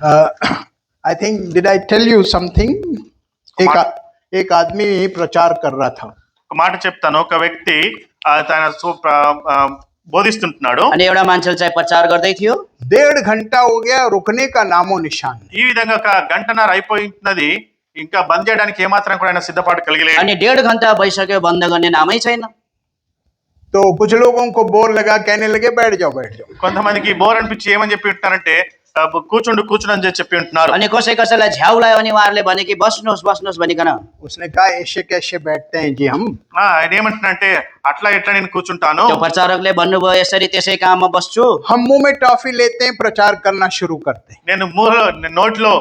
Uh, I think did I tell you something? एक मा- एक आदमी प्रचार कर रहा था. ఒక మాట చెప్తాను. ఒక వ్యక్తి తన బోధిస్తుంటున్నాడు. अनि एउटा मान्छेले चाहिँ प्रचार गर्दै थियो. 1.5 घंटा हो गया, रुकने का नामो निशान नहीं. ఈ విధంగా ఒక గంటన్నర అయిపోయినది, ఇంకా బంద్ చేయడానికి ఏమాత్రం కూడా ఆయన సిద్ధపాటు కలిగలేదు. अनि 1.5 घण्टा भइसक्यो, बन्द गर्ने नामै छैन. तो कुछ लोगों को बोर लगा, कहने लगे बैठ जाओ. కొంతమందికి బోర్ అనిపించి ఏమని చెప్పి ఉంటున్నారంటే కూర్చుండు అని చెప్పి ఉంటున్నారు. अनि कसैलाई झ्याउ लाग्यो भने उहाँहरूले भने कि बस्नुहोस् भनिकन. उसने कहा ऐसे कैसे बैठते हैं जी हम. ఆయన ఏమంటున్నారంటే అట్లా ఎట్లా నేను కూర్చుంటాను. त्यो प्रचारकले भन्नुभयो यसरी त्यसै काममा बस्छु. हम मुंह में टॉफी लेते हैं, प्रचार करना शुरू करते हैं. నేను నోట్లో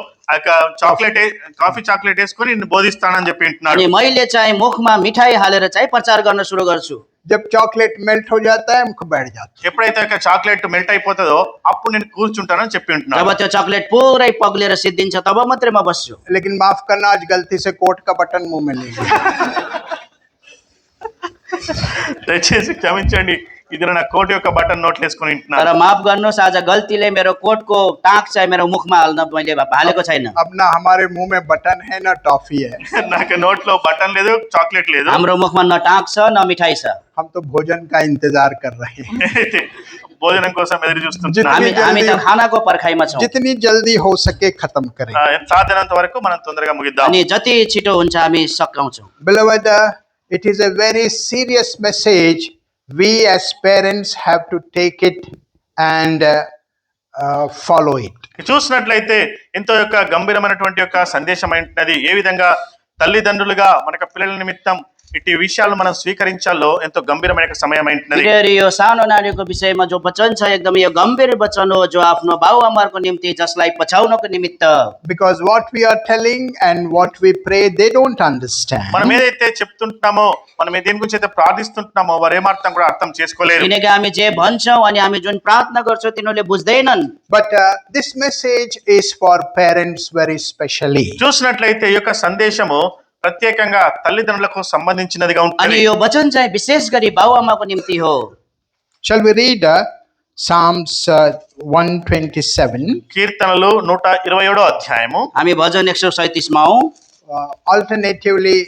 కాఫీ చాక్లెట్ వేసుకొని నేను బోధిస్తానని చెప్పి ఉంటున్నాడు. अनि मैले चाहिँ मुखमा मिठाई हालेर चाहिँ प्रचार गर्न सुरु गर्छु. जब चॉकलेट मेल्ट हो जाता है, मुख बैठ जाता है. ఎప్పుడైతే చాక్లెట్ మెల్ట్ అయిపోతుందో అప్పుడు నేను కూర్చుంటానని చెప్పి ఉంటున్నాను. जब त्यो चकलेट पुरै पग्लेर सिद्धिन्छ तब मात्रै म बस्छु. लेकिन माफ करना, आज गलती से कोट का बटन मुंह में ले लिया. దయచేసి క్షమించండి, ఇది నా కోట్ యొక్క బటన్ నోట్లో వేసుకొని तर ఉంటున్నాను. माफ गर्नुहोस्, आज गल्तीले मेरो कोटको टाँक चाहिँ मेरो मुखमा हाल्न मैले हालेको छैन. अब ना हमारे मुंह में बटन है ना टॉफी है. నాకు నోట్లో బటన్ లేదు, చాక్లెట్ లేదు. हाम्रो मुखमा न टाँक छ न मिठाई छ. हम तो भोजन का इंतजार कर रहे हैं. భోజనం కోసం ఎదురు చూస్తున్నాం. हामी त खानाको पर्खाइमा छौँ. जितनी जल्दी हो सके खत्म करें. సాధ్యమైనంత వరకు మనం తొందరగా ముగిద్దాం. अनि जति छिटो हुन्छ हामी सकाउँछौँ. Beloved, it is a very serious message. We as parents have to take it and follow it. చూసినట్లయితే ఎంతో యొక్క గంభీరమైనటువంటి యొక్క సందేశం అయినది. ఏ విధంగా తల్లిదండ్రులుగా మనకు పిల్లల నిమిత్తం ఇట్టి విషయాలు మనం స్వీకరించాలో ఎంతో గంభీరమైన సమయం అయినది. यो सानो नानीको विषयमा जो वचन छ एकदम यो गम्भीर वचन हो, जो आफ्नो बाबुआमाको निम्ति जसलाई पछाउनको निमित्त. Because what we are telling and what we pray, they don't understand. మనం ఏదైతే చెప్తుంటున్నామో, మనం దేని గురించి అయితే ప్రార్థిస్తుంటున్నామో వారు ఏమాత్రం కూడా అర్థం చేసుకోలేరు. किनकि हामी जे भन्छौँ अनि हामी जुन प्रार्थना गर्छौँ तिनीहरूले बुझ्दैनन्. But this message is for parents very specially. చూసినట్లయితే ఈ యొక్క సందేశము ప్రత్యేకంగా తల్లిదండ్రులకు సంబంధించినదిగా अनि ఉంటుంది. यो वचन चाहिँ विशेष गरी बाबुआमाको निम्ति हो. Shall we read Psalms 127? కీర్తనలు 127వ అధ్యాయము. हामी भजन 137 मा हौँ. Alternatively,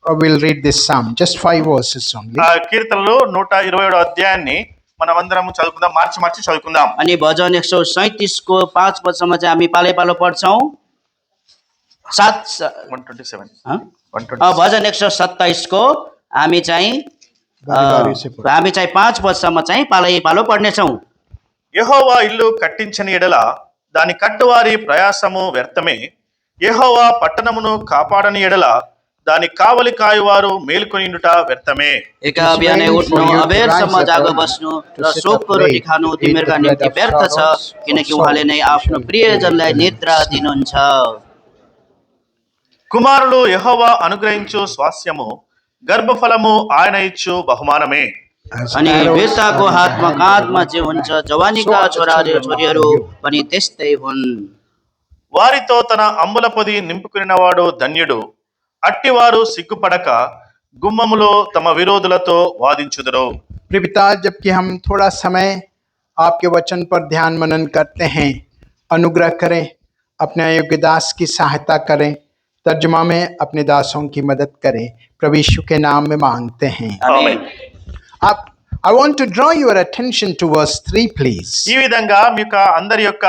we'll read this psalm, just 5 verses only. కీర్తనలు 127వ అధ్యాయాన్ని మనమందరం చదువుకుందాం, మార్చి చదువుకుందాం. अनि भजन 137 को 5 पदसम्म चाहिँ हामी पालो पालो पढ्छौँ. 127 भजन 127 को हामी चाहिँ बारी से पढ्छौँ. हामी चाहिँ 5 पदसम्म चाहिँ पालो पढ्नेछौँ. యెహోవా ఇల్లు కట్టించని ఎడల దాని కట్టువారి ప్రయాసము వ్యర్థమే. యెహోవా పట్టణమును కాపాడని ఎడల దాని కావలి కాయువారు మేలుకొనిండుట వ్యర్థమే. एका बिहानै उठ्नु, अबेरसम्म जागो बस्नु र शोकको रोटी खानु तिमीहरूका निम्ति व्यर्थ छ, किनकि उहाँले नै आफ्नो प्रियजनलाई निद्रा दिनुहुन्छ. కుమారులు యెహోవా అనుగ్రహించు స్వాస్యము, గర్భఫలము ఆయన ఇచ్చు బహుమానమే. अनि वीरताको हातमा काँधमा जे हुन्छ, जवानीका छोरीहरू पनि त्यस्तै हुन्. వారితో తన అంబుల పొది నింపుకునినవాడు ధన్యుడు. అట్టివారు సిగ్గుపడక గుమ్మములో తమ విరోధులతో వాదించుదురు. प्रियपिता, जबकि हम थोड़ा समय आपके वचन पर ध्यान मनन करते हैं, अनुग्रह करें, अपने अयोग्य दास की सहायता करें, तर्जुमा में अपने दासों की मदद करें, प्रभु यीशु के नाम में मांगते हैं. ఆమేన్. I want to draw your attention to verse 3, please. ఈ విధంగా మీ యొక్క అందరి యొక్క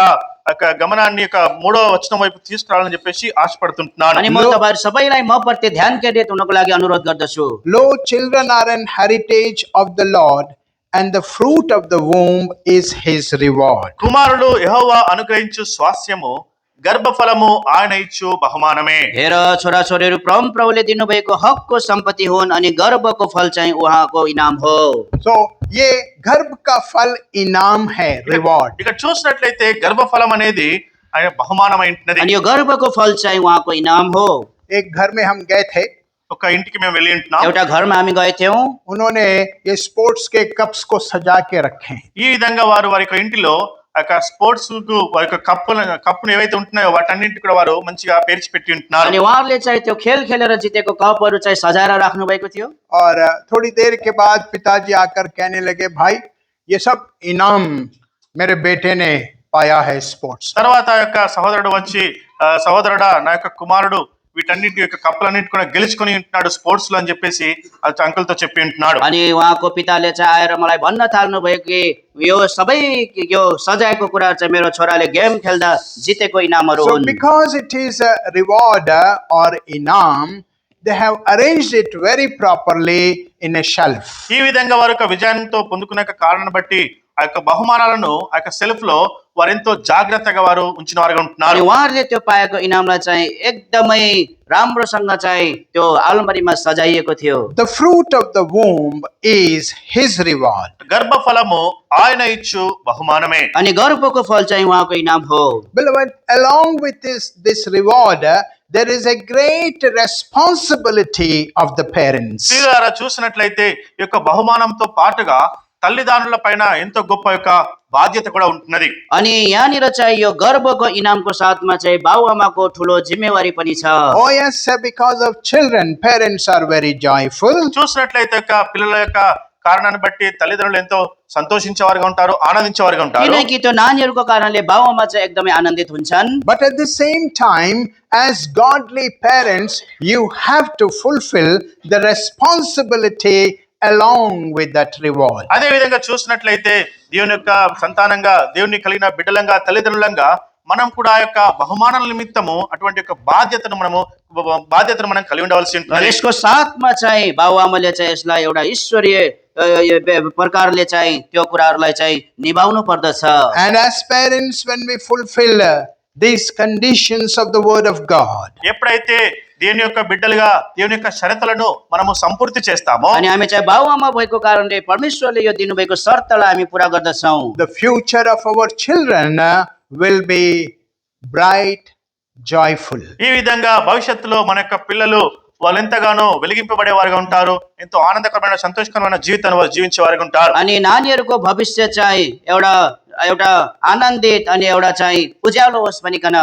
గమనాన్ని యొక్క 3వ వచనం వైపు తీసుకురావాలని చెప్పేసి ఆశపడుతుంటున్నాను. अनि म तपाईहरु सबैलाई म प्रति ध्यान केन्द्रित हुनको लागि अनुरोध गर्दछु. Lo, children are an heritage of the Lord, and the fruit of the womb is his reward. కుమారుడు యెహోవా అనుగ్రహించు స్వాస్యము, గర్భఫలము ఆయన ఇచ్చు బహుమానమే. हेर, छोराछोरीहरू प्रभुले दिनुभएको हकको सम्पत्ति हुन्, अनि गर्भको फल चाहिँ उहाँको इनाम हो. So ये गर्भ का फल इनाम है, रिवॉर्ड. ఇక్కడ చూసినట్లయితే గర్భఫలం అనేది ఆయన బహుమానమైనది. अनि यो गर्भको फल चाहिँ उहाँको इनाम हो. एक घर में हम गए थे, ఒక ఇంటికి మేము వెళ్ళి ఉంటున్నాం. एउटा घरमा हामी गएथ्यौँ. उन्होंने ये स्पोर्ट्स के कप्स को सजा के रखे हैं. ఈ విధంగా వారి యొక్క ఇంటిలో స్పోర్ట్స్ కు వారి యొక్క కప్పును ఏవైతే ఉంటున్నాయో వాటన్నింటి కూడా వారు మంచిగా పేర్చి పెట్టి ఉంటున్నారు. अनि उहाँहरूले चाहिँ त्यो खेल खेलेर जितेको कपहरू चाहिँ सजाएर राख्नु भएको थियो. और थोड़ी देर के बाद पिताजी आकर कहने लगे, भाई ये सब इनाम मेरे बेटे ने पाया है स्पोर्ट्स। తర్వాత ఆ యొక్క సహోదరుడు వచ్చి సహోదరుడా నా యొక్క కుమారుడు వీటన్నిటి యొక్క కప్పులన్నిటి కూడా గెలుచుకొని ఉంటున్నాడు స్పోర్ట్స్ లో అని చెప్పేసి అంకుల్ తో చెప్పి ఉంటున్నాడు. अनि उहाँको पिताले चाहिँ आएर मलाई भन्न थाल्नु भयो कि यो सबै यो सजायको कुरा चाहिँ मेरो छोराले गेम खेल्दा जितेको इनामहरू So हुन्। because it is a reward or inam, they have arranged it very properly in a shelf. ఈ విధంగా వారి యొక్క విజయంతో పొందుకునే కారణాన్ని బట్టి ఆ యొక్క బహుమానాలను ఆ యొక్క సెల్ఫ్ లో వారు ఎంతో జాగ్రత్తగా వారు ఉంచిన వారుగా अनि ఉంటున్నారు. उहाँहरूले त्यो पाएको इनामलाई चाहिँ एकदमै राम्रोसँग चाहिँ त्यो आलमारीमा सजाइएको थियो। The fruit of the womb is his reward. గర్భఫలము ఆయన ఇచ్చు బహుమానమే. अनि गर्भको फल चाहिँ उहाँको इनाम हो। Beloved, along with this reward, there is a great responsibility of the parents. ప్రియులారా చూసినట్లయితే ఈ యొక్క బహుమానంతో పాటుగా తల్లిదండ్రుల పైన ఎంతో గొప్ప యొక్క బాధ్యత కూడా ఉంటున్నది. अनि यहाँनिर चाहिँ यो गर्भको इनामको साथमा चाहिँ बाबुआमाको ठुलो जिम्मेवारी पनि छ। Oh yes, because of children, parents are very joyful. చూసినట్లయితే యొక్క పిల్లల యొక్క కారణాన్ని బట్టి తల్లిదండ్రులు ఎంతో సంతోషించేవారుగా ఉంటారు, ఆనందించేవారుగా ఉంటారు. किनकि त्यो नानीहरूको कारणले बाबुआमा चाहिँ एकदमै आनन्दित हुन्छन्। But at the same time, as godly parents, you have to fulfill the responsibility along with that reward. అదే విధంగా చూసినట్లయితే దేవుని యొక్క సంతానంగా దేవుని కలిగిన బిడ్డలంగా తల్లిదండ్రులంగా మనం కూడా ఆ యొక్క బహుమానాల నిమిత్తము అటువంటి యొక్క బాధ్యతను మనం కలిగి ఉండవలసి र ఉంటుంది. यसको साथमा चाहिँ बाबुआमाले चाहिँ यसलाई एउटा ईश्वरीय प्रकारले चाहिँ त्यो कुराहरूलाई चाहिँ निभाउनु पर्दछ। And as parents, when we fulfill these conditions of the word of God, ఎప్పుడైతే దేవుని యొక్క బిడ్డలుగా దేవుని యొక్క షరతులను మనము సంపూర్తి చేస్తామో अनि हामी चाहिँ बाबुआमा भएको कारणले परमेश्वरले यो दिनुभएको शर्तलाई हामी पुरा गर्दछौँ। the future of our children will be bright, joyful. ఈ విధంగా భవిష్యత్తులో మన యొక్క పిల్లలు వాళ్ళు ఎంతగానో వెలిగింపబడే వారుగా ఉంటారు, ఎంతో ఆనందకరమైన సంతోషకరమైన జీవితాన్ని వారు జీవించే వారుగా ఉంటారు. अनि नानीहरूको भविष्य चाहिँ एउटा आनन्दित अनि एउटा चाहिँ उज्यालो होस् भनिकन।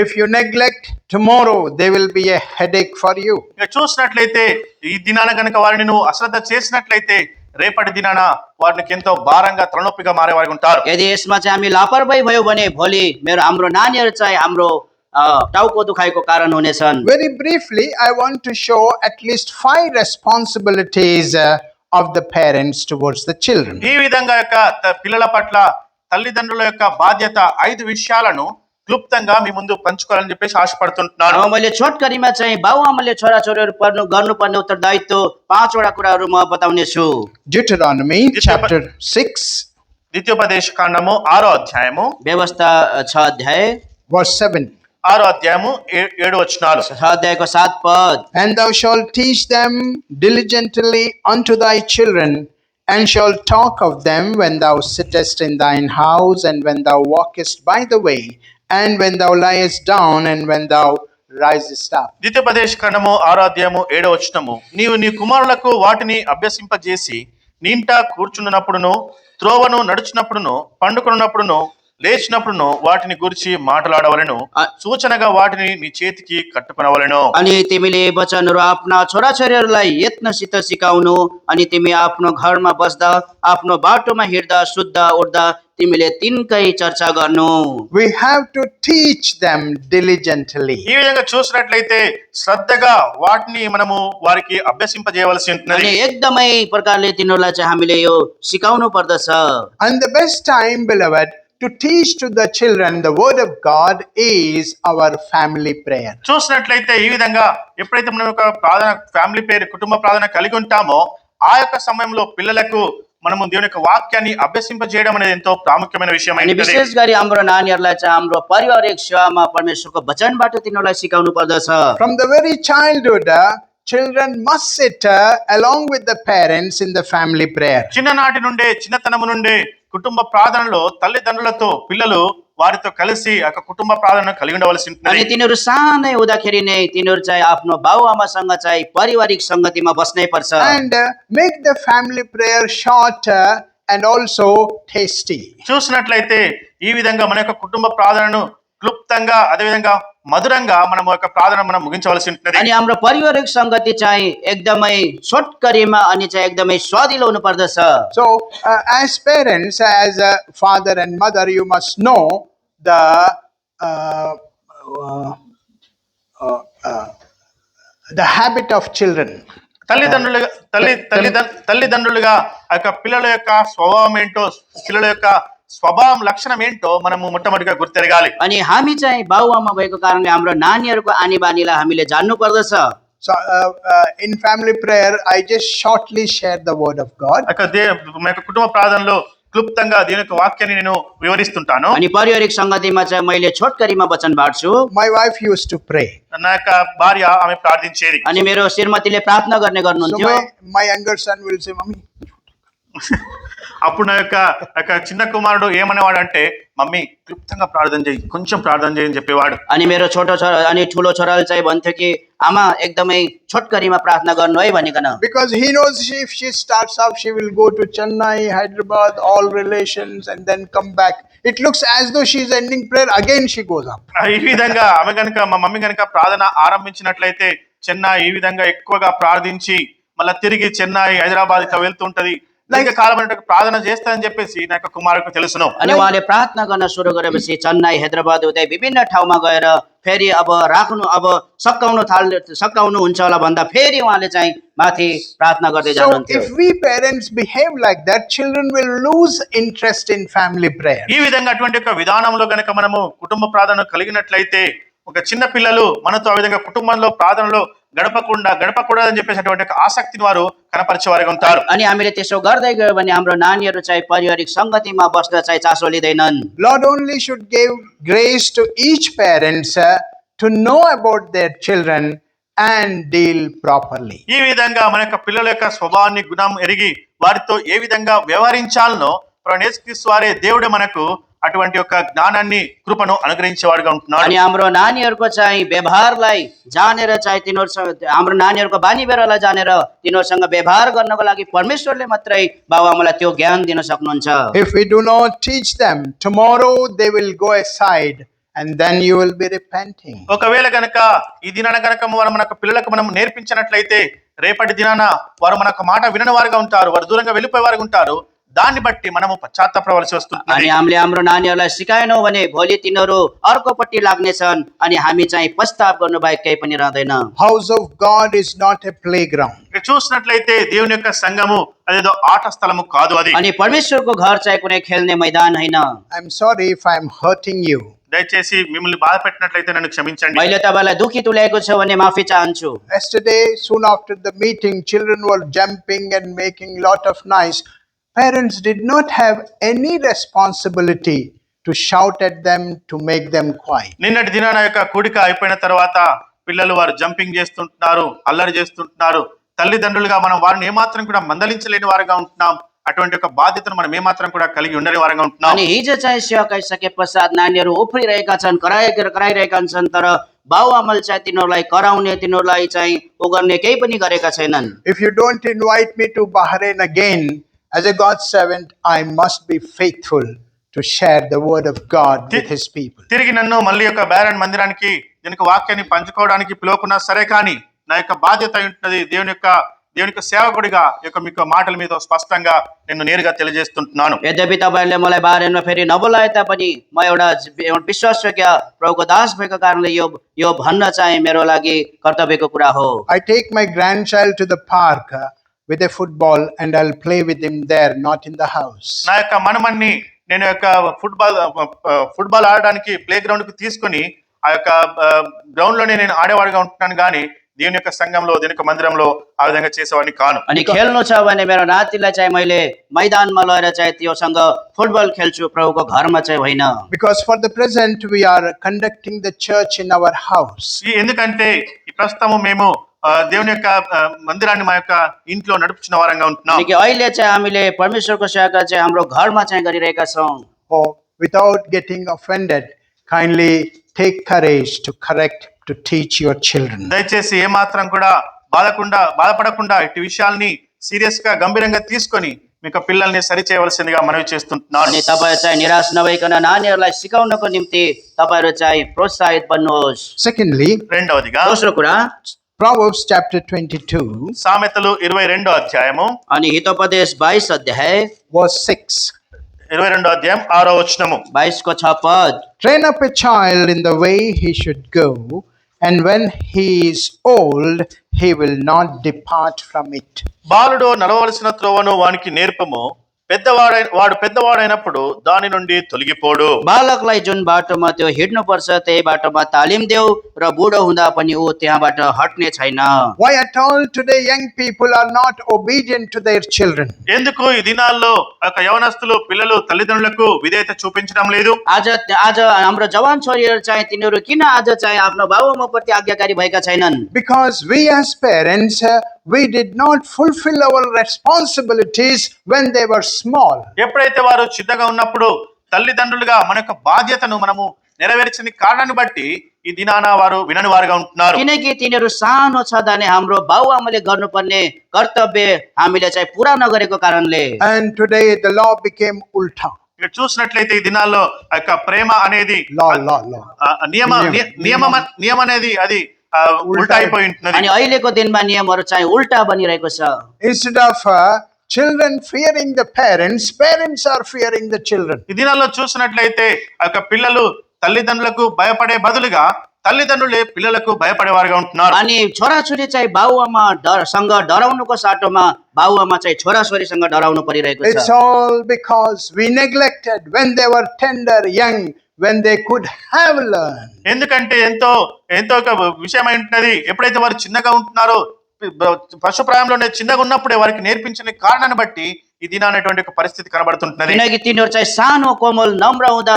If you neglect, tomorrow they will be a headache for you. ఇక చూసినట్లయితే ఈ దినాన కనుక వారిని నువ్వు అశ్రద్ధ చేసినట్లయితే రేపటి దినాన వారికి ఎంతో భారంగా తలనొప్పిగా మారే వారికి ఉంటారు. यदि यसमा चाहिँ हामी लापरवाही भयो भने भोलि हाम्रो नानीहरू चाहिँ हाम्रो टाउको दुखाइको कारण हुनेछन्। Very briefly, I want to show at least 5 responsibilities of the parents towards the children. ఈ విధంగా యొక్క పిల్లల పట్ల తల్లిదండ్రుల యొక్క బాధ్యత 5 విషయాలను క్లుప్తంగా మీ ముందు పంచుకోవాలని చెప్పేసి ఆశపడుతుంటున్నాను. मैले छोटकरीमा चाहिँ बाबुआमाले छोराछोरीहरू गर्नुपर्ने उत्तरदायित्व 5 वटा कुराहरू म बताउने छु। Deuteronomy chapter 6, ద్వితీయోపదేశ కాండము 6వ అధ్యాయము व्यवस्था 6 अध्याय verse 7. 6వ అధ్యాయము 7 వచనాలు. 6 अध्यायको 7 पद। And thou shalt teach them diligently unto thy children, and shalt talk of them when thou sittest in thine house, and when thou walkest by the way, and when thou liest down, and when thou risest up. ద్వితీయోపదేశ కాండము 6వ అధ్యాయము 7వ వచనము. నీవు నీ కుమారులకు వాటిని అభ్యసింపజేసి నీ ఇంట కూర్చున్నప్పుడును, త్రోవను నడుచున్నప్పుడును, పండుకొనున్నప్పుడును, లేచినప్పుడును వాటిని గురించి మాట్లాడవలెను, సూచనగా వాటిని నీ చేతికి కట్టుకొనవలెను. अनि तिमीले वचनहरू आफ्ना छोराछोरीहरूलाई यत्नसित सिकाउनु, अनि तिमी आफ्नो घरमा बस्दा आफ्नो बाटोमा हिँड्दा सुत्दा उठ्दा तिमीले तिनकै चर्चा गर्नु। We have to teach them diligently. ఈ విధంగా చూసినట్లయితే శ్రద్ధగా వాటిని మనము వారికి అభ్యసింపజేయవలసి ఉంటున్నది. अनि एकदमै प्रकारले तिनीहरूलाई चाहिँ हामीले यो सिकाउनु पर्दछ। And the best time, beloved, to teach to the children the word of God is our family prayer. చూసినట్లయితే ఈ విధంగా ఎప్పుడైతే మనం ఒక ప్రార్థన ఫ్యామిలీ పేరు కుటుంబ ప్రార్థన కలిగి ఉంటామో ఆ యొక్క సమయంలో పిల్లలకు మనము దేవుని యొక్క వాక్యాన్ని అభ్యసింపజేయడం అనేది ఎంతో ప్రాముఖ్యమైన విషయం अनि అయింది. विशेष गरी हाम्रो नानीहरूलाई चाहिँ हाम्रो पारिवारिक सेवामा परमेश्वरको वचनबाट तिनीहरूलाई सिकाउनु पर्दछ। From the very childhood, children must sit along with the parents in the family prayer. చిన్ననాటి నుండే చిన్నతనము నుండే కుటుంబ ప్రార్థనలో తల్లిదండ్రులతో పిల్లలు వారితో కలిసి ఆ కుటుంబ ప్రార్థన కలిగి ఉండవలసి ఉంటుంది. अनि तिनीहरू सानै हुँदाखेरि नै तिनीहरू चाहिँ आफ्नो बाबुआमासँग चाहिँ पारिवारिक संगतिमा बस्नै पर्छ। And make the family prayer short and also tasty. చూసినట్లయితే ఈ విధంగా మన యొక్క కుటుంబ ప్రార్థనను క్లుప్తంగా అదే విధంగా మధురంగా మనం యొక్క ప్రార్థన మనం ముగించవలసి ఉంటుంది. अनि हाम्रो पारिवारिक संगति चाहिँ एकदमै छोटकरीमा अनि चाहिँ एकदमै स्वादिलो हुनु पर्दछ। So, as parents, as a father and mother, you must know the uh, uh, uh, uh, the habit of children. తల్లిదండ్రులుగా ఆ యొక్క పిల్లల యొక్క స్వభావం ఏంటో, పిల్లల యొక్క స్వభావం లక్షణం ఏంటో మనము మొట్టమొదటిగా గుర్తెరగాలి. अनि हामी चाहिँ बाबुआमा भएको कारणले हाम्रो नानीहरूको आनी बानीलाई हामीले जान्नु पर्दछ. So in family prayer, I just shortly share the word of God. మా యొక్క కుటుంబ ప్రార్థనలో క్లుప్తంగా దేవుని యొక్క వాక్యాన్ని నేను వివరిస్తుంటాను. अनि पारिवारिक संगतिमा चाहिँ मैले छोटकरीमा वचन बाँड्छु. My wife used to pray. నా యొక్క భార్య ఆమె ప్రార్థించేది. अनि मेरो श्रीमतीले प्रार्थना गर्ने So गर्नुहुन्थ्यो. my younger son will say, "Mommy." అప్పుడు నా యొక్క చిన్న కుమారుడు ఏమనేవాడు అంటే, మమ్మీ క్లుప్తంగా ప్రార్థన చేయి, కొంచెం ప్రార్థన చేయని చెప్పేవాడు. अनि मेरो छोटो छोरा अनि ठुलो छोराले चाहिँ भन्थ्यो कि आमा एकदमै छोटकरीमा प्रार्थना गर्नु है भनिकन. Because he knows if she starts off, she will go to Chennai, Hyderabad, all relations, and then come back. It looks as though she is ending prayer, again she goes up. ఈ విధంగా ఆమె కనుక, మా mummy కనుక ప్రార్థన ఆరంభించినట్లయితే చెన్నై ఈ విధంగా ఎక్కువగా ప్రార్థించి మళ్ళీ తిరిగి చెన్నై, హైదరాబాద్ ఇట్లా వెళ్తుంటది. కాలం ప్రార్థన చేస్తానని చెప్పేసి నా యొక్క కుమారుడికి తెలుసును. अनि उहाँले प्रार्थना गर्न सुरु गरेपछि चेन्नई, हैदराबाद हुँदै विभिन्न ठाउँमा गएर फेरि अब सकाउनु हुन्छ होला भन्दा फेरि उहाँले चाहिँ माथि प्रार्थना गर्दै So जानुहुन्थ्यो. if we parents behave like that, children will lose interest in family prayer. ఈ విధంగా అటువంటి యొక్క విధానంలో గనక మనము కుటుంబ ప్రార్థన కలిగినట్లయితే ఒక చిన్న పిల్లలు మనతో ఆ విధంగా కుటుంబంలో ప్రార్థనలో గడపకూడదని చెప్పేసి అటువంటి ఆసక్తిని వారు కనపరిచేవారుగా ఉంటారు. अनि हामीले त्यसो गर्दै गयो भने हाम्रो नानीहरू चाहिँ पारिवारिक संगतिमा बस्न चाहिँ चासो लिँदैनन्. Lord only should give grace to each parents to know about their children and deal properly. ఈ విధంగా మన యొక్క పిల్లల యొక్క స్వభావాన్ని, గుణం ఎరిగి వారితో ఏ విధంగా వ్యవహరించాలనో ప్రభువు యేసుక్రీస్తు వారే దేవుడే మనకు అటువంటి యొక్క జ్ఞానాన్ని, కృపను అనుగ్రహించేవాడుగా ఉంటున్నాడు. अनि हाम्रो नानीहरूको चाहिँ व्यवहारलाई जानेर चाहिँ हाम्रो नानीहरूको बानी बेहोरालाई जानेर तिनीहरूसँग व्यवहार गर्नको लागि परमेश्वरले मात्रै बाबुआमालाई त्यो ज्ञान दिन सक्नुहुन्छ. If we do not teach them, tomorrow they will go aside and then you will be repenting. ఒకవేళ గనక ఈ దినాన గనక మనకు పిల్లలకు మనం నేర్పించినట్లయితే రేపటి దినాన వారు మనకు మాట వినని వారుగా ఉంటారు, వారు దూరంగా వెళ్ళిపోయే వారుగా ఉంటారు. దాన్ని బట్టి మనము పశ్చాత్తాపడవలసి వస్తుంది. अनि हामीले हाम्रो नानीहरूलाई सिकाएनौँ भने भोलि तिनीहरू अर्कोपट्टि लाग्नेछन् अनि हामी चाहिँ पश्चाताप गर्नु बाहेक केही पनि रहँदैन. House of God is not a playground. ఇక్కడ చూసినట్లయితే దేవుని యొక్క సంఘము అదేదో ఆట స్థలము కాదు అది. अनि परमेश्वरको घर चाहिँ कुनै खेल्ने मैदान होइन. I'm sorry if I'm hurting you. దయచేసి మిమ్మల్ని బాధ పెట్టినట్లయితే నన్ను క్షమించండి. मैले तपाईँलाई दुखी तुल्याएको छ भने माफी चाहन्छु. Yesterday, soon after the meeting, children were jumping and making lot of noise. Parents did not have any responsibility to shout at them to make them quiet. నిన్నటి దినాన యొక్క కూడిక అయిపోయిన తర్వాత పిల్లలు వారు జంపింగ్ చేస్తుంటున్నారు, అల్లరి చేస్తుంటున్నారు. తల్లిదండ్రులుగా మనం వారిని ఏమాత్రం కూడా మందలించలేని వారుగా ఉంటున్నాం. అటువంటి ఒక బాధ్యతను మనం ఏమాత్రం కూడా కలిగి ఉండని వారుగా ఉంటున్నాం. अनि हिजो चाहिँ सेवा गइसके पश्चात नानीहरू उफ्रिरहेका छन्, कराइरहेका छन्, तर बाबुआमाले चाहिँ तिनीहरूलाई कराउने, तिनीहरूलाई चाहिँ उ गर्ने केही पनि गरेका छैनन्. If you don't invite me to Bahrain again, as a God's servant, I must be faithful to share the word of God with his people. తిరిగి నన్ను మళ్ళీ యొక్క బేరన్ మందిరానికి దీనికి వాక్యాన్ని పంచుకోవడానికి పిలువకున్నా సరే, కానీ నా యొక్క బాధ్యత ఉంటుంది దేవుని యొక్క సేవకుడిగా యొక్క మీకు మాటల మీద స్పష్టంగా నేను నేరుగా తెలియజేస్తుంటున్నాను. यद्यपि तपाईँहरूले मलाई बारेनमा फेरि नबोलाए तापनि म एउटा विश्वासयोग्य प्रभुको दास भएको कारणले यो भन्न चाहिँ मेरो लागि कर्तव्यको कुरा हो. I take my grandchild to the park with a football and I'll play with him there, not in the house. నా యొక్క మనమన్ని నేను యొక్క ఫుట్బాల్ ఆడడానికి ప్లే గ్రౌండ్ కి తీసుకొని ఆ యొక్క గ్రౌండ్ లోనే నేను ఆడేవాడిగా ఉంటున్నాను, కానీ దేవుని యొక్క సంఘంలో, దేవుని యొక్క మందిరంలో ఆ విధంగా చేసేవాడిని కాను. अनि खेल्नु छ भने मेरो नातिलाई चाहिँ मैले मैदानमा लगेर चाहिँ त्योसँग फुटबल खेल्छु, प्रभुको घरमा चाहिँ होइन. Because for the present we are conducting the church in our house. ఎందుకంటే ఈ ప్రస్తుతము మేము దేవుని యొక్క మందిరాన్ని మా యొక్క ఇంట్లో నడుపుచున్న వారంగా ఉంటున్నాం. किनकि अहिले चाहिँ हामीले परमेश्वरको सेवा चाहिँ हाम्रो घरमा चाहिँ गरिरहेका छौँ. Oh, without getting offended, kindly take courage to correct, to teach your children. దయచేసి ఏమాత్రం కూడా బాధపడకుండా ఇటు విషయాల్ని సీరియస్ గా గంభీరంగా తీసుకొని మీకు పిల్లల్ని సరి చేయవలసిందిగా మనవి చేస్తుంటున్నాను. अनि तपाईहरु चाहिँ निराश नभइकन नानीहरूलाई सिकाउनको निम्ति तपाईहरु चाहिँ प्रोत्साहित बन्नुहोस्. Secondly, రెండవదిగా दोस्रो कुरा, Proverbs chapter 22, సామెతలు 22వ అధ్యాయము अनि हितोपदेश 22 अध्याय verse 6. 22వ అధ్యాయం 6వ వచనము. 22 को 6 पद। Train up a child in the way he should go, and when he is old, he will not depart from it. బాలుడు నడవలసిన త్రోవను వానికి నేర్పము, వాడు పెద్దవాడైనప్పుడు దాని నుండి తొలగిపోడు. बालकलाई जुन बाटोमा त्यो हिँड्नु पर्छ त्यही बाटोमा तालिम देऊ र बुढो हुँदा पनि ऊ त्यहाँबाट हट्ने छैन। Why at all today young people are not obedient to their children? ఎందుకు ఈ దినాల్లో యవనస్తులు పిల్లలు తల్లిదండ్రులకు విధేయత చూపించడం లేదు? आज आज हाम्रो जवान छोरीहरू चाहिँ तिनीहरू किन आज चाहिँ आफ्नो बाबुआमाप्रति आज्ञाकारी भएका छैनन्? Because we as parents, we did not fulfill our responsibilities when they were small. ఎప్పుడైతే వారు చిన్నగా ఉన్నప్పుడు తల్లిదండ్రులుగా మన యొక్క బాధ్యతను మనము నెరవేర్చని కారణాన్ని బట్టి ఈ దినాన వారు వినని వారుగా ఉంటున్నారు. किनकि तिनीहरू सानो छँदा नै हाम्रो बाबुआमाले गर्नुपर्ने कर्तव्य हामीले चाहिँ पुरा नगरेको कारणले। And today the law became ulta. ఇక్కడ చూసినట్లయితే ఈ దినాల్లో ఆ యొక్క ప్రేమ అనేది Law. నియమం అనేది అది ఉల్టా అయిపోయి ఉంటున్నది. अनि अहिलेको दिनमा नियमहरू चाहिँ उल्टा बनिरहेको छ। Instead of children fearing the parents, parents are fearing the children. ఈ దినాల్లో చూసినట్లయితే ఆ యొక్క పిల్లలు తల్లిదండ్రులకు భయపడే బదులుగా తల్లిదండ్రులే పిల్లలకు భయపడేవారుగా ఉంటున్నారు. अनि छोराछोरी चाहिँ बाबुआमासँग डराउनुको साटोमा बाबुआमा चाहिँ छोराछोरीसँग डराउनु परिरहेको It's छ। all because we neglected when they were tender, young, when they could have learned. ఎందుకంటే ఎంతో ఒక విషయమై ఉంటున్నది. ఎప్పుడైతే వారు చిన్నగా ఉంటున్నారో పశుప్రాయంలోనే చిన్నగా ఉన్నప్పుడే వారికి నేర్పించిన కారణాన్ని బట్టి ఈ దినానటువంటి ఒక పరిస్థితి కనబడుతుంటున్నది. किनकि तिनीहरू चाहिँ सानो कोमल नम्र हुँदा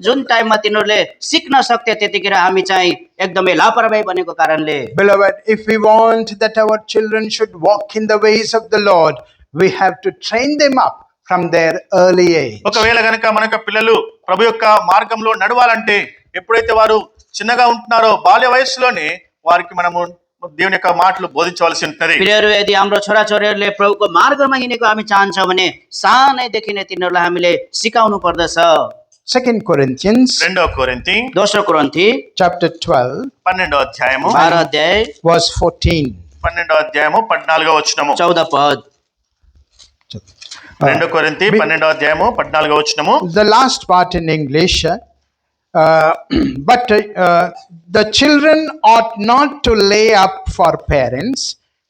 जुन टाइममा तिनीहरूले सिक्न सक्थे त्यतिखेर हामी चाहिँ एकदमै लापरवाही बनेको कारणले। Beloved, if we want that our children should walk in the ways of the Lord, we have to train them up from their early age. ఒకవేళ గనక మన యొక్క పిల్లలు ప్రభు యొక్క మార్గంలో నడవాలంటే ఎప్పుడైతే వారు చిన్నగా ఉంటున్నారో బాల్య వయస్సులోనే వారికి మనము దేవుని యొక్క మాటలు బోధించవలసి ఉంటుంది. प्रियहरू, यदि हाम्रो छोराछोरीहरूले प्रभुको मार्गमा हिँडेको हामी चाहन्छौँ भने सानैदेखि नै तिनीहरूलाई हामीले सिकाउनु पर्दछ। 2 Corinthians 2వ కొరింథీ दोस्रो कोरिन्थी chapter 12, 12వ అధ్యాయము 12 अध्याय verse 14. 12వ అధ్యాయము 14వ వచనము. 14 पद। 2 కొరింథీ 12వ అధ్యాయము 14వ వచనము. The last part in English, but the children ought not to lay up for parents,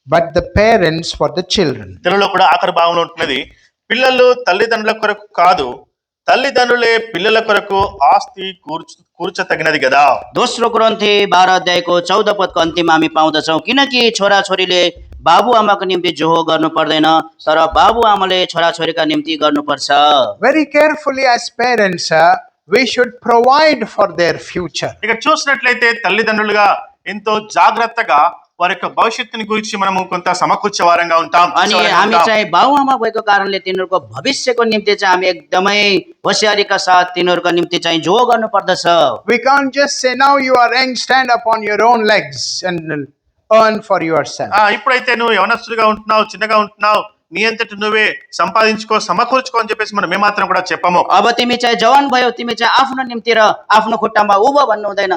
but the parents for the children. తెలుగులో కూడా ఆఖరి భాగంలో ఉంటున్నది, పిల్లలు తల్లిదండ్రుల కొరకు కాదు, తల్లిదండ్రులే పిల్లల కొరకు ఆస్తి కూర్చతగినది కదా. दोस्रो कोरिन्थी 12 अध्यायको 14 पदको अन्तिममा हामी पाउँदछौँ, किनकि छोराछोरीले बाबुआमाको निम्ति जोहो गर्नु पर्दैन, तर बाबुआमाले छोराछोरीका निम्ति गर्नुपर्छ। Very carefully as parents, we should provide for their future. ఇక చూసినట్లయితే తల్లిదండ్రులుగా ఎంతో జాగ్రత్తగా వారి యొక్క భవిష్యత్తుని గురించి మనము కొంత సమకూర్చే వారంగా ఉంటాం. अनि हामी चाहिँ बाबुआमा भएको कारणले तिनीहरूको भविष्यको निम्ति चाहिँ हामी एकदमै होसियारीका साथ तिनीहरूको निम्ति चाहिँ जो गर्नु पर्दछ। We can't just say, now you are young, stand up on your own legs and earn for yourself. ఇప్పుడైతే నువ్వు యవనస్తుడిగా ఉంటున్నావు, చిన్నగా ఉంటున్నావు, నీ అంతటి నువ్వే సమకూర్చుకో అని చెప్పేసి మనం ఏమాత్రం కూడా చెప్పము. अब तिमी चाहिँ जवान भयो, तिमी चाहिँ आफ्नो निम्ति र आफ्नो खुट्टामा उभो भन्नु हुँदैन।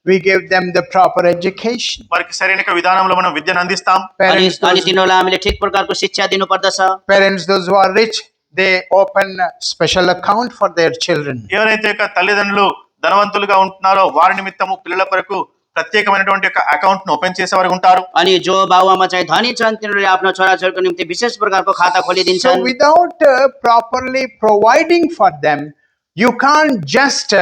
We give them the proper education. వారికి సరైన విధానంలో మనం విద్యను అందిస్తాం. अनि तिनीहरूलाई हामीले ठिक प्रकारको शिक्षा दिनु पर्दछ। Parents, those who are rich, they open a special account for their children. ఎవరైతే తల్లిదండ్రులు ధనవంతులుగా ఉంటున్నారో వారి నిమిత్తము పిల్లల కొరకు ప్రత్యేకమైనటువంటి అకౌంట్ ను ఓపెన్ చేసేవారు ఉంటారు. अनि जो बाबुआमा चाहिँ धनी छन् तिनीहरूले आफ्नो छोराछोरीको निम्ति विशेष प्रकारको खाता So खोलिदिन्छन्। without properly providing for them, you can't just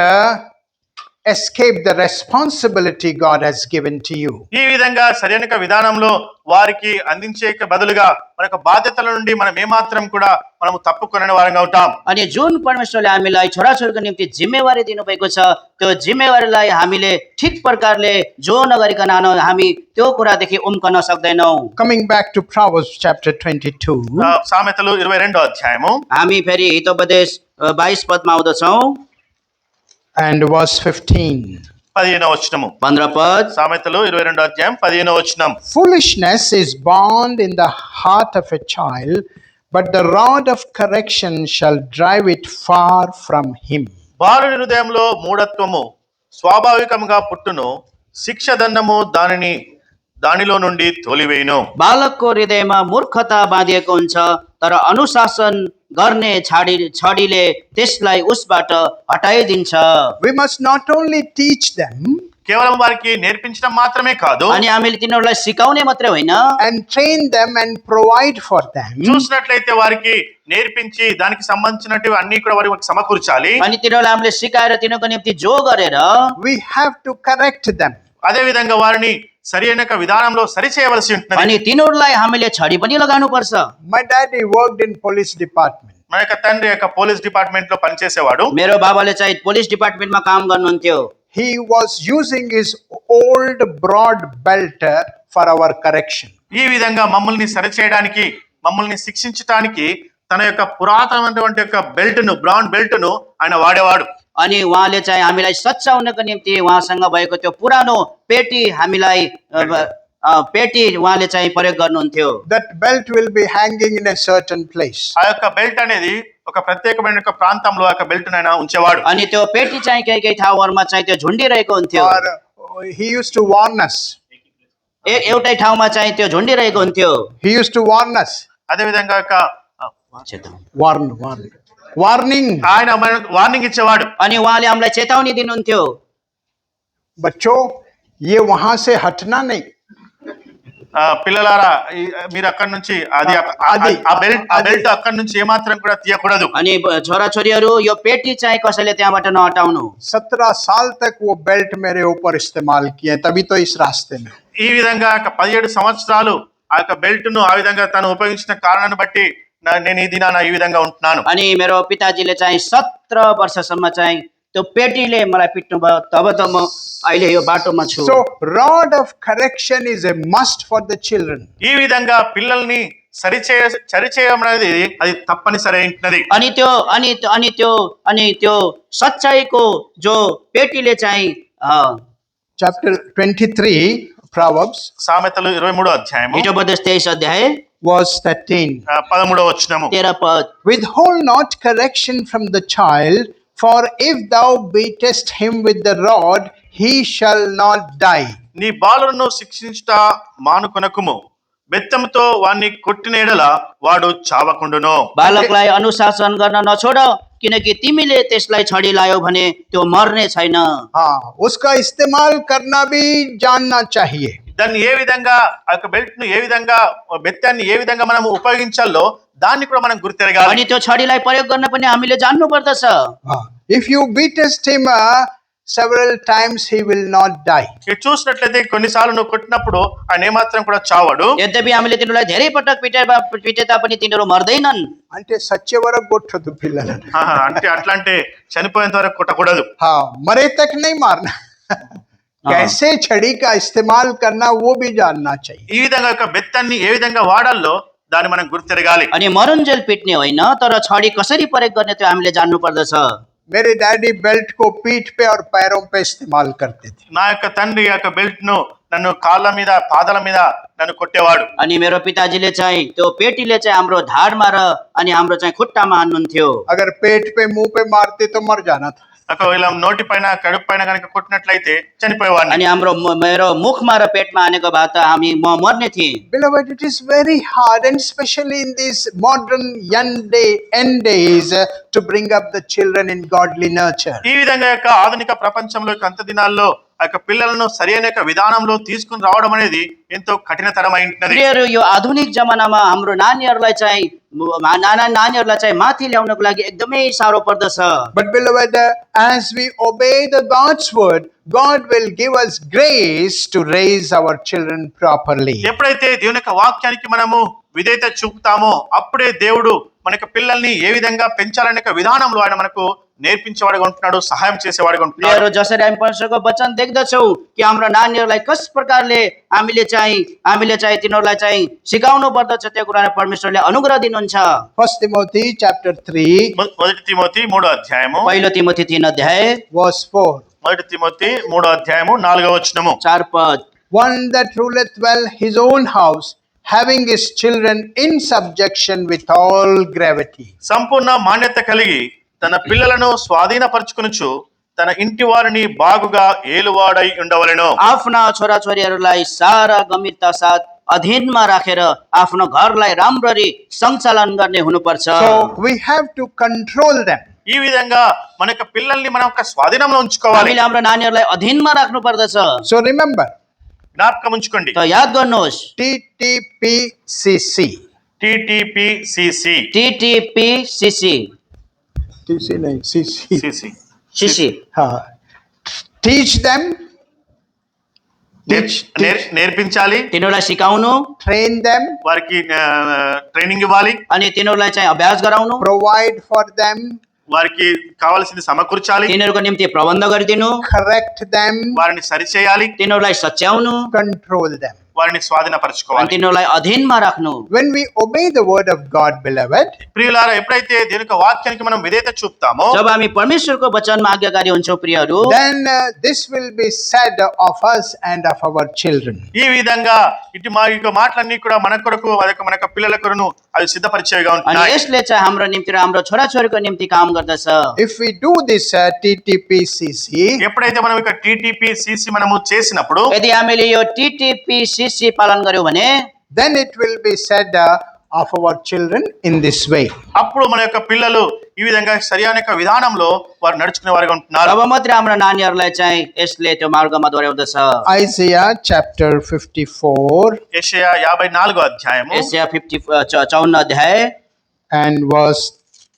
escape the responsibility God has given to you. ఈ విధంగా సరైన విధానంలో వారికి అందించే బదులుగా మన యొక్క బాధ్యతల నుండి మనం ఏమాత్రం కూడా మనము తప్పుకొనని వారంగా ఉంటాం. अनि जुन परमेश्वरले हामीलाई छोराछोरीको निम्ति जिम्मेवारी दिनुभएको छ त्यो जिम्मेवारीलाई हामीले ठिक प्रकारले जो नगरिकन हामी त्यो कुरादेखि उम्कन सक्दैनौँ। Coming back to Proverbs chapter 22, సామెతలు 22వ అధ్యాయము हामी फेरि हितोपदेश 22 पदमा आउँदछौँ and verse 15. 15వ వచనము. 15 पद। సామెతలు 22వ అధ్యాయం 15వ వచనం. Foolishness is bound in the heart of a child, but the rod of correction shall drive it far from him. బాలుడి హృదయంలో మూఢత్వము స్వాభావికంగా పుట్టును, శిక్ష దండము దానిలో నుండి తోలివేయును. बालकको हृदयमा मूर्खता बाँधिएको हुन्छ, तर अनुशासन गर्ने छडीले त्यसलाई उसबाट हटाइदिन्छ। We must not only teach them కేవలం వారికి నేర్పించడం మాత్రమే కాదు, अनि हामीले तिनीहरूलाई सिकाउने मात्रै होइन, and train them and provide for them, చూసినట్లయితే వారికి నేర్పించి దానికి సంబంధించినవి అన్ని కూడా వారికి సమకూర్చాలి. अनि तिनीहरूलाई हामीले सिकाएर तिनीहरूको निम्ति जो गरेर we have to correct them. అదే విధంగా వారిని సరైన విధానంలో సరిచేయవలసి ఉంటుంది. अनि तिनीहरूलाई हामीले छडी पनि लगाउनु पर्छ। My daddy worked in police department. మన యొక్క తండ్రి యొక్క పోలీస్ డిపార్ట్మెంట్ లో పనిచేసేవాడు. मेरो बाबाले चाहिँ पुलिस डिपार्टमेन्टमा काम गर्नुहुन्थ्यो। He was using his old broad belt for our correction. ఈ విధంగా మమ్మల్ని సరిచేయడానికి, మమ్మల్ని శిక్షించడానికి తన యొక్క పురాతనమైనటువంటి యొక్క బ్రాండ్ బెల్ట్ ను ఆయన వాడేవాడు. अनि उहाँले चाहिँ हामीलाई सच्चाउनको निम्ति उहाँसँग भएको त्यो पुरानो पेटी हामीलाई पेटी उहाँले चाहिँ प्रयोग गर्नुहुन्थ्यो। That belt will be hanging in a certain place. ఆ యొక్క బెల్ట్ అనేది ఒక ప్రత్యేకమైన యొక్క ప్రాంతంలో ఆ యొక్క బెల్ట్ ఆయన ఉంచేవాడు. अनि त्यो पेटी चाहिँ केही ठाउँहरूमा चाहिँ त्यो झुन्डिरहेको हुन्थ्यो। Or he used to warn us. एउटै ठाउँमा चाहिँ त्यो झुन्डिरहेको हुन्थ्यो। He used to warn us. అదే విధంగా యొక్క Warning. ఆయన వార్నింగ్ ఇచ్చేవాడు. अनि उहाँले हामीलाई चेतावनी दिनुहुन्थ्यो। बच्चों, ये वहां से हटना नहीं. పిల్లలారా, మీరు అక్కడి నుంచి ఆ బెల్ట్ అక్కడి నుంచి ఏమాత్రం కూడా తీయకూడదు. अनि छोराछोरीहरू, यो पेटी चाहिँ कसैले त्यहाँबाट नहटाउनु। 17 साल तक वो बेल्ट मेरे ऊपर इस्तेमाल किए, तभी तो इस रास्ते में. ఈ విధంగా 17 సంవత్సరాలు ఆ యొక్క బెల్ట్ ను ఆ విధంగా తను ఉపయోగించిన కారణాన్ని బట్టి నేను ఈ దినాన ఈ విధంగా ఉంటున్నాను. अनि मेरो पिताजीले चाहिँ 17 वर्षसम्म चाहिँ त्यो पेटीले मलाई पिट्नु भयो, तब त म अहिले यो बाटोमा छु। So rod of correction is a must for the children. ఈ విధంగా పిల్లల్ని సరిచేయడం అనేది అది తప్పనిసరి అయినది. अनि त्यो सच्चाईको जो पेटीले चाहिँ Chapter 23 Proverbs సామెతలు 23వ అధ్యాయము हिजोपदेश 23 अध्याय verse 13. 13వ వచనము. 13 पद। Withhold not correction from the child, for if thou beatest him with the rod, he shall not die. నీ బాలులను శిక్షించుట మానుకొనకుము, బెత్తముతో వాణ్ణి కొట్టిన ఎడల వాడు చావకుండును. बालकलाई अनुशासन गर्न नछोड, किनकि तिमीले त्यसलाई छडी लायो भने त्यो मर्ने छैन। हाँ, उसका इस्तेमाल करना भी जानना चाहिए. దాన్ని ఏ విధంగా ఆ యొక్క బెల్ట్ ను ఏ విధంగా బెత్తాన్ని ఏ విధంగా మనం ఉపయోగించాలో దాన్ని కూడా మనం గుర్తెరగాలి. अनि त्यो छडीलाई प्रयोग गर्न पनि हामीले जान्नु पर्दछ। If you beatest him several times, he will not die. ఇది చూసినట్లయితే కొన్నిసార్లు నువ్వు కొట్టినప్పుడు ఆయన ఏమాత్రం కూడా చావడు. यद्यपि हामीले तिनीहरूलाई धेरै पटक पिटे तापनि तिनीहरू मर्दैनन्। అంటే సచ్చే వరకు కొట్టదు పిల్లలను. అంటే అట్లా అంటే చనిపోయేంత వరకు కొట్టకూడదు. हाँ, मरे तक नहीं मारना. कैसे छड़ी का इस्तेमाल करना वो भी जानना चाहिए. ఈ విధంగా యొక్క బెత్తాన్ని ఏ విధంగా వాడాలో దాన్ని మనం గుర్తెరగాలి. अनि मरुन्जेल पिट्ने होइन, तर छडी कसरी प्रयोग गर्ने त्यो हामीले जान्नु पर्दछ। मेरे डैडी बेल्ट को पीठ पे और पैरों पे इस्तेमाल करते थे. నా యొక్క తండ్రి యొక్క బెల్ట్ ను నన్ను కాళ్ళ మీద పాదాల మీద నన్ను కొట్టేవాడు. अनि मेरो पिताजीले चाहिँ त्यो पेटीले चाहिँ हाम्रो ढाडमा र अनि हाम्रो चाहिँ खुट्टामा हान्नुहुन्थ्यो। अगर पेट पे मुंह पे मारते तो मर जाना था. ఒకవేళ నోటి పైన కడుపు పైన కనుక కొట్టినట్లయితే చనిపోయేవాడిని. अनि मेरो मुखमा र पेटमा हानेको भए त म मर्ने थिएँ। Beloved, it is very hard, and especially in these modern end days, to bring up the children in godly nurture. ఈ విధంగా యొక్క ఆధునిక ప్రపంచంలో అంత దినాల్లో ఆ యొక్క పిల్లలను సరైన విధానంలో తీసుకుని రావడం అనేది ఎంతో కఠినతరమైనది. प्रियहरू, यो आधुनिक जमानामा हाम्रो नानीहरूलाई चाहिँ माथि ल्याउनको लागि एकदमै साह्रो पर्दछ। But beloved, as we obey the God's word, God will give us grace to raise our children properly. ఎప్పుడైతే దేవుని యొక్క వాక్యానికి మనము విధేయత చూపుతామో అప్పుడే దేవుడు మనకి పిల్లల్ని ఏ విధంగా పెంచాలనే విధానంలో ఆయన మనకు నేర్పించేవాడుగా ఉంటున్నాడు, సహాయం చేసేవాడుగా ఉంటున్నాడు. प्रियहरू, जसरी हामी परमेश्वरको वचन देख्दछौँ कि हाम्रो नानीहरूलाई कस प्रकारले हामीले चाहिँ तिनीहरूलाई चाहिँ सिकाउनु पर्दछ, त्यो कुरा परमेश्वरले अनुग्रह दिनुहुन्छ। 1 Timothy chapter 3 మొదటి తిమోతి 3వ అధ్యాయము पहिलो तिमोथी 3 अध्याय verse 4. మొదటి తిమోతి 3వ అధ్యాయము 4వ వచనము. 4 पद। One that ruleth well his own house, having his children in subjection with all gravity. సంపూర్ణ మాన్యత కలిగి తన పిల్లలను స్వాధీనపరచుకొనుచు తన ఇంటి వారిని బాగుగా ఏలువాడై ఉండవలెను. आफ्ना छोराछोरीहरूलाई सारा गम्भीरता साथ अधीनमा राखेर आफ्नो घरलाई राम्ररी सञ्चालन गर्ने हुनुपर्छ। So we have to control them. ఈ విధంగా మన యొక్క పిల్లల్ని మనం ఒక స్వాధీనంలో ఉంచుకోవాలి. हामीले हाम्रो नानीहरूलाई अधीनमा राख्नु पर्दछ। So remember, జ్ఞాపకం ఉంచుకోండి. त याद गर्नुहोस् TTPCC. TTPCC. TTPCC TC nahi, CC. CC Teach them, నేర్పించాలి, तिनीहरूलाई सिकाउनु train them, వారికి ట్రైనింగ్ ఇవ్వాలి, अनि तिनीहरूलाई चाहिँ अभ्यास गराउनु, provide for them, వారికి కావాల్సింది సమకూర్చాలి, तिनीहरूको निम्ति प्रबन्ध गरिदिनु, correct them, వారిని సరిచేయాలి, तिनीहरूलाई सच्याउनु, control them. వారిని अनि స్వాధీనపరచుకోవాలి. तिनीहरूलाई अधीनमा राख्नु। When we obey the word of God, beloved, ప్రియులారా, ఎప్పుడైతే దేవుని యొక్క వాక్యానికి మనం విధేయత చూపుతామో जब हामी परमेश्वरको वचनमा आज्ञाकारी हुन्छौँ प्रियहरू, then this will be said of us and of our children. ఈ విధంగా ఇటు మా యొక్క మాటలన్నీ కూడా మన కొరకు మన యొక్క పిల్లల కొరకు అవి సిద్ధపరిచేవిగా अनि ఉంటాయి. यसले चाहिँ हाम्रो निम्ति र हाम्रो छोराछोरीको निम्ति काम गर्दछ। If we do this TTPCC, ఎప్పుడైతే మనం ఇక TTPCC మనము చేసినప్పుడు यदि हामीले यो TTPCC पालन गर्यौं भने then it will be said of our children in this way. అప్పుడు మన యొక్క పిల్లలు ఈ విధంగా సరైన యొక్క విధానంలో వారు నడుచుకునే వారిగా ఉంటున్నారు. तब मात्रै हाम्रो नानीहरूलाई चाहिँ यसले त्यो मार्गमा दोहोऱ्याउँदछ। Isaiah chapter 54 యెషయా 54 అధ్యాయము एशिया 54 अध्याय and verse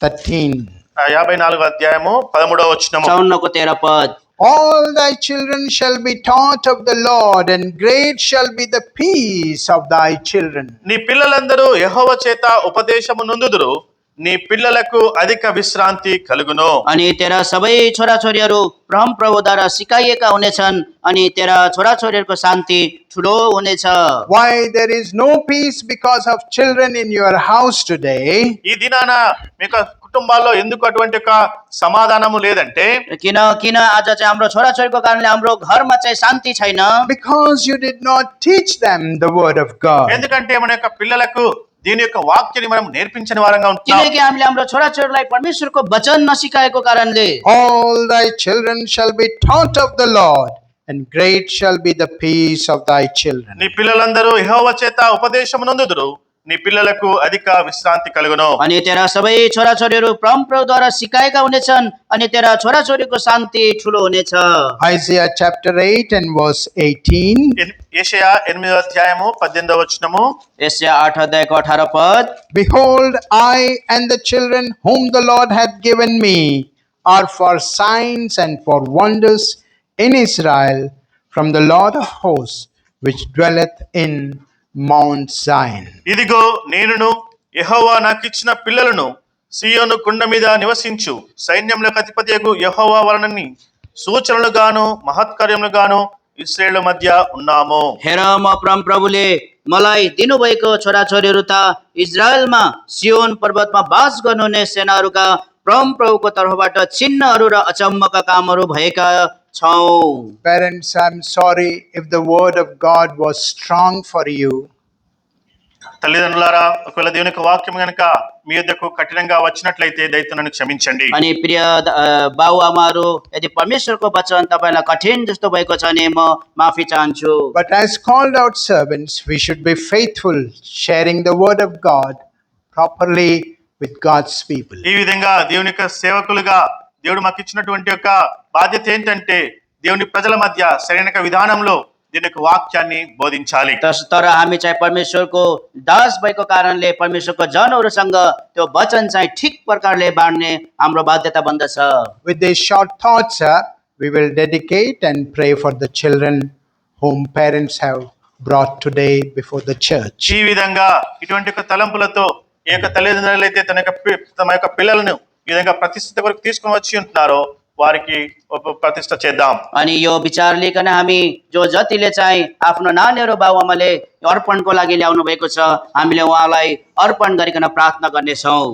13. 54 అధ్యాయము 13వ వచనము. 54 को 13 पद। All thy children shall be taught of the Lord, and great shall be the peace of thy children. నీ పిల్లలందరూ యెహోవా చేత ఉపదేశము నొందుదురు, నీ పిల్లలకు అధిక విశ్రాంతి కలుగును. अनि तेरा सबै छोराछोरीहरू परमप्रभुद्वारा सिकाइएका हुनेछन्, अनि तेरा छोराछोरीहरूको शान्ति ठुलो हुनेछ। Why there is no peace because of children in your house today? ఈ దినాన మీకు కుటుంబాల్లో ఎందుకు అటువంటి ఒక సమాధానము లేదంటే किन किन आज चाहिँ हाम्रो छोराछोरीको कारणले हाम्रो घरमा चाहिँ शान्ति छैन? Because you did not teach them the word of God. ఎందుకంటే మన యొక్క పిల్లలకు దీని యొక్క వాక్యాన్ని మనం నేర్పించని వారంగా ఉంటున్నాం. किनकि हामीले हाम्रो छोराछोरीलाई परमेश्वरको वचन नसिकाएको कारणले। All thy children shall be taught of the Lord, and great shall be the peace of thy children. నీ పిల్లలందరూ యెహోవా చేత ఉపదేశము నొందుదురు, నీ పిల్లలకు అధిక విశ్రాంతి కలుగును. अनि तेरा सबै छोराछोरीहरू परमप्रभुद्वारा सिकाएका हुनेछन्, अनि तेरा छोराछोरीको शान्ति ठुलो हुनेछ। Isaiah chapter 8 and verse 18. యెషయా 8వ అధ్యాయము 18వ వచనము. एशिया 8 अध्यायको 18 पद। Behold, I and the children whom the Lord hath given me are for signs and for wonders in Israel from the Lord of hosts, which dwelleth in Mount Zion. ఇదిగో నేనును యెహోవా నాకిచ్చిన పిల్లలను సీయోను కొండ మీద నివసించు సైన్యములకు అధిపతియగు యెహోవా వలనని సూచనలుగాను మహత్కార్యములుగాను ఇశ్రాయేలు మధ్య ఉన్నాము. हेर म परमप्रभुले मलाई दिनुभएको छोराछोरीहरू त इजरायलमा सियोन पर्वतमा बास गर्नुहुने सेनाहरूका परमप्रभुको तर्फबाट चिन्हहरू र अचम्मका कामहरू भएका छौं। Parents, I'm sorry if the word of God was strong for you. తల్లిదండ్రులారా, ఒకవేళ దేవుని యొక్క వాక్యం గనుక మీ యొద్దకు కఠినంగా వచ్చినట్లయితే దయతో నన్ను క్షమించండి. अनि प्रिय बाबुआमाहरू, यदि परमेश्वरको वचन तपाईँलाई कठिन जस्तो भएको छ भने म माफी चाहन्छु। But as called out servants, we should be faithful, sharing the word of God properly with God's people. ఈ విధంగా దేవుని యొక్క సేవకులుగా దేవుడు మాకు ఇచ్చినటువంటి యొక్క బాధ్యత ఏంటంటే దేవుని ప్రజల మధ్య సరైన విధానంలో దీని యొక్క వాక్యాన్ని బోధించాలి. तर हामी चाहिँ परमेश्वरको दास भएको कारणले परमेश्वरको जनहरूसँग त्यो वचन चाहिँ ठिक प्रकारले बाँड्ने हाम्रो बाध्यता बन्दछ। With these short thoughts, we will dedicate and pray for the children whom parents have brought today before the church. ఈ విధంగా ఇటువంటి యొక్క తలంపులతో ఈ యొక్క తల్లిదండ్రులు అయితే తమ యొక్క పిల్లలను ఈ విధంగా ప్రతిష్ఠిత కొరకు తీసుకుని వచ్చి ఉంటున్నారో వారికి ప్రతిష్ఠ చేద్దాం. अनि यो विचार लिकन हामी जो जतिले चाहिँ आफ्नो नानीहरू बाबुआमाले अर्पणको लागि ल्याउनु भएको छ, हामीले उहाँलाई अर्पण गरिकन प्रार्थना गर्नेछौँ।